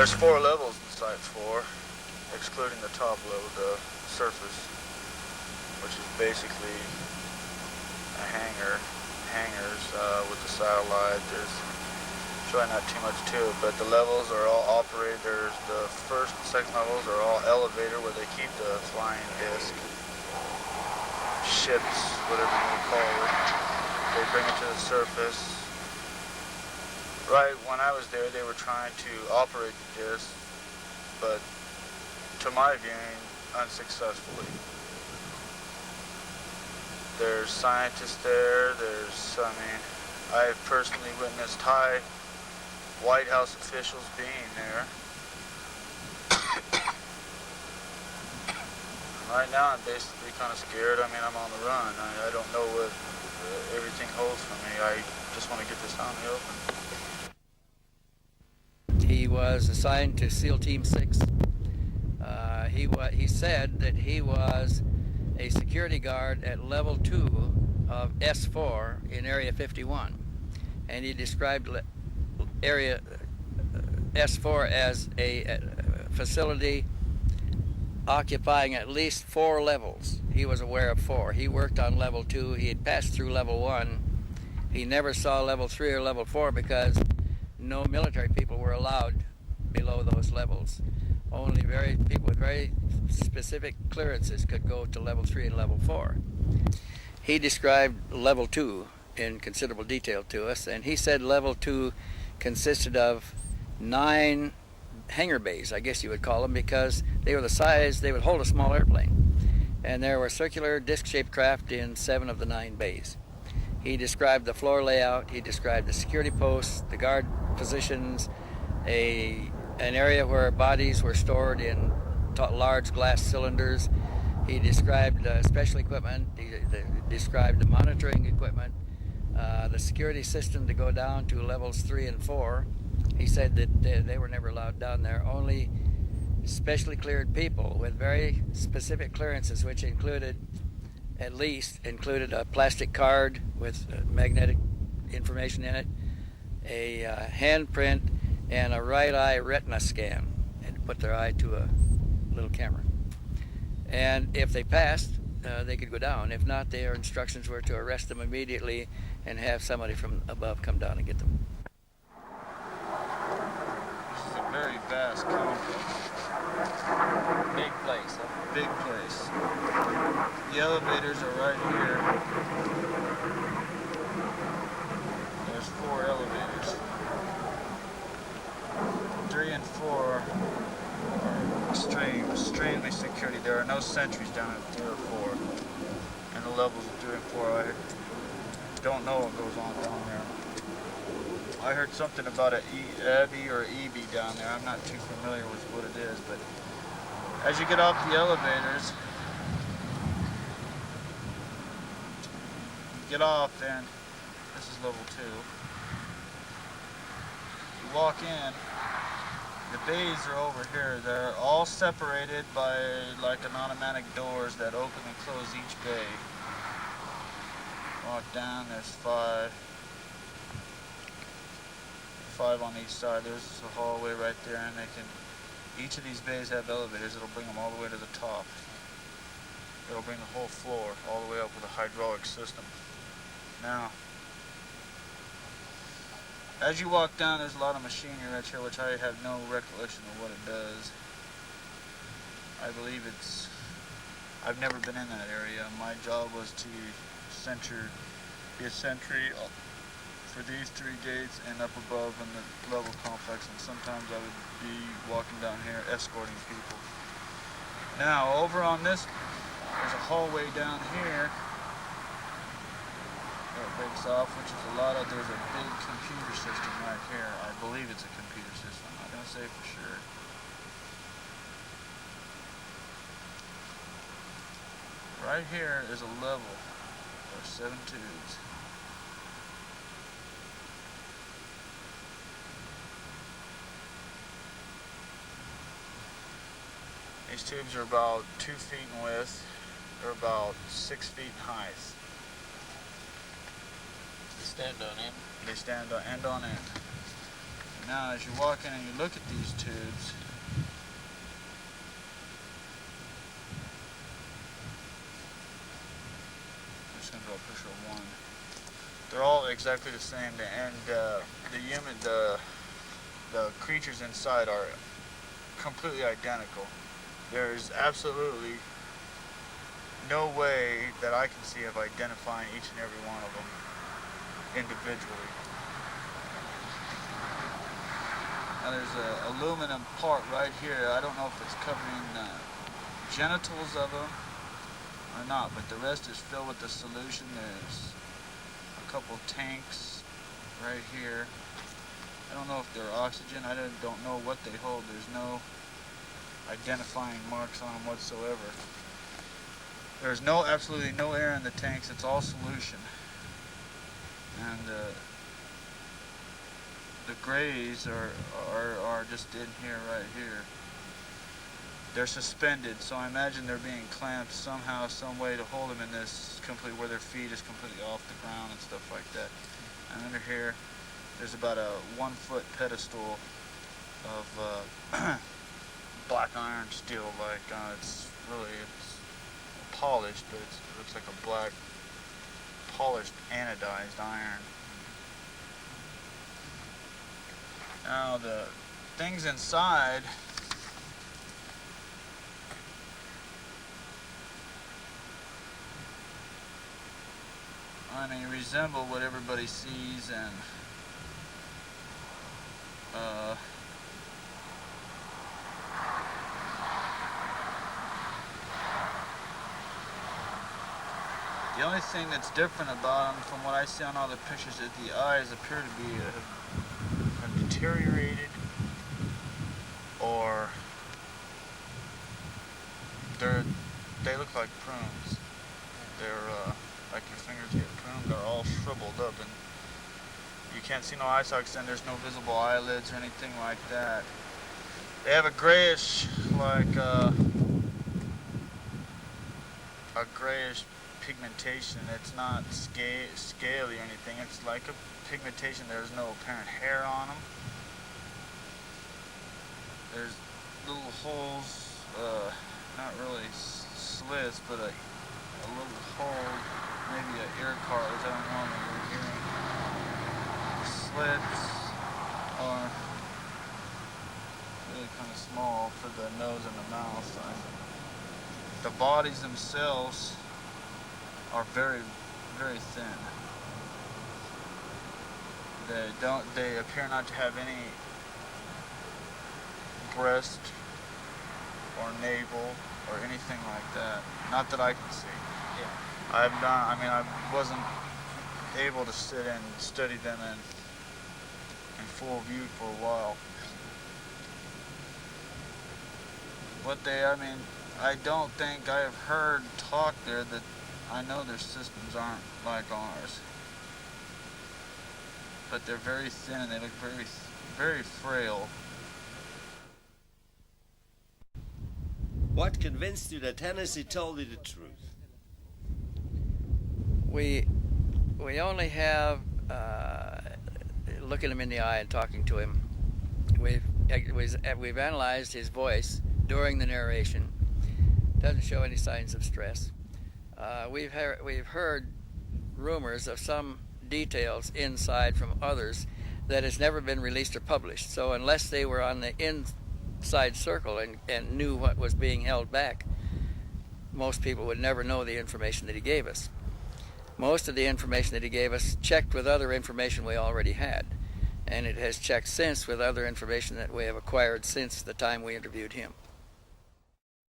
There's 4 levels in Site 4, excluding the top level, the surface, which is basically a hangars with the satellite. There's really not too much to it, but the levels are all operated. There's the first and second levels are all elevator where they keep the flying disc, ships, whatever you call it. They bring it to the surface. Right when I was there, they were trying to operate the disc, but to my viewing, unsuccessfully. There's scientists there. I personally witnessed high White House officials being there. Right now, I'm basically kind of scared. I mean, I'm on the run. I don't know what everything holds for me. I just want to get this out in the open. He was assigned to SEAL Team 6. He said that he was a security guard at level 2 of S-4 in Area 51, and he described Area S-4 as a facility occupying at least 4 levels. He was aware of 4. He worked on level 2. He had passed through level 1. He never saw level 3 or level 4 because no military people were allowed below those levels. Only people with very specific clearances could go to level 3 and level 4. He described level 2 in considerable detail to us, and he said level 2 consisted of 9 hangar bays, I guess you would call them, because they were the size they would hold a small airplane. And there were circular disc-shaped craft in 7 of the 9 bays. He described the floor layout. He described the security posts, the guard positions, an area where bodies were stored in large glass cylinders. He described special equipment. He described the monitoring equipment, the security system to go down to levels 3 and 4. He said that they were never allowed down there. Only specially cleared people with very specific clearances, which included a plastic card with magnetic information in it, a handprint, and a right eye retina scan, and put their eye to a little camera. And if they passed, they could go down. If not, their instructions were to arrest them immediately and have somebody from above come down and get them. This is a very vast complex. Big place, huh? Big place. The elevators are right here. There's 4 elevators. 3 and 4 are extremely security. There are no sentries down at 3 or 4. And the levels of 3 and 4, I don't know what goes on down there. I heard something about an EBI or EB down there. I'm not too familiar with what it is, but as you get off the elevators, you get off, and this is level 2. You walk in. The bays are over here. They're all separated by like an automatic doors that open and close each bay. Walk down, there's 5 on each side. There's a hallway right there, and each of these bays have elevators. It'll bring them all the way to the top. It'll bring the whole floor all the way up with a hydraulic system. Now, as you walk down, there's a lot of machinery right here, which I have no recollection of what it does. I believe I've never been in that area. My job was to be a sentry for these 3 gates and up above in the level complex, and sometimes I would be walking down here escorting people. Now, over on this, there's a hallway down here that breaks off, which is there's a big computer system right here. I believe it's a computer system. I'm not going to say for sure. Right here is a level. There's 7 tubes. These tubes are about 2 feet in width. They're about 6 feet in height. Stand on end. They stand on end on end. Now, as you walk in and you look at these tubes, I'm just going to draw a picture of one. They're all exactly the same, and the creatures inside are completely identical. There's absolutely no way that I can see of identifying each and every one of them individually. Now there's an aluminum part right here. I don't know if it's covering the genitals of them or not, but the rest is filled with the solution. There's a couple tanks right here. I don't know if they're oxygen. I don't know what they hold. There's no identifying marks on them whatsoever. There's absolutely no air in the tanks. It's all solution. And the grays are just in here, right here. They're suspended, so I imagine they're being clamped somehow, some way to hold them in this complete, where their feet is completely off the ground and stuff like that. And under here, there's about a 1 foot pedestal of black iron steel. Like it's polished, but it looks like a black polished anodized iron. Now the things inside, I mean, resemble what everybody sees, and the only thing that's different about them from what I see on all the pictures is the eyes appear to be have deteriorated, or they look like prunes. They're like your fingers get pruned. They're all shriveled up, and you can't see no eye sockets, and there's no visible eyelids or anything like that. They have a grayish, like a grayish pigmentation. It's not scaly or anything. It's like a pigmentation. There's no apparent hair on them. There's little holes, not really slits, but a little hole, maybe an ear cartilage. I don't know if you're hearing. Slits are really kind of small for the nose and the mouth. The bodies themselves are very, very thin. They appear not to have any breast or navel or anything like that. Not that I can see. Yeah. I wasn't able to sit and study them in full view for a while. I don't think I have heard talk there that I know their systems aren't like ours. But they're very thin and they look very, very frail. What convinced you that Hennesy told you the truth? We only have looking him in the eye and talking to him. We've analyzed his voice during the narration. Doesn't show any signs of stress. We've heard rumors of some details inside from others that has never been released or published. So unless they were on the inside circle and knew what was being held back, most people would never know the information that he gave us. Most of the information that he gave us checked with other information we already had, and it has checked since with other information that we have acquired since the time we interviewed him.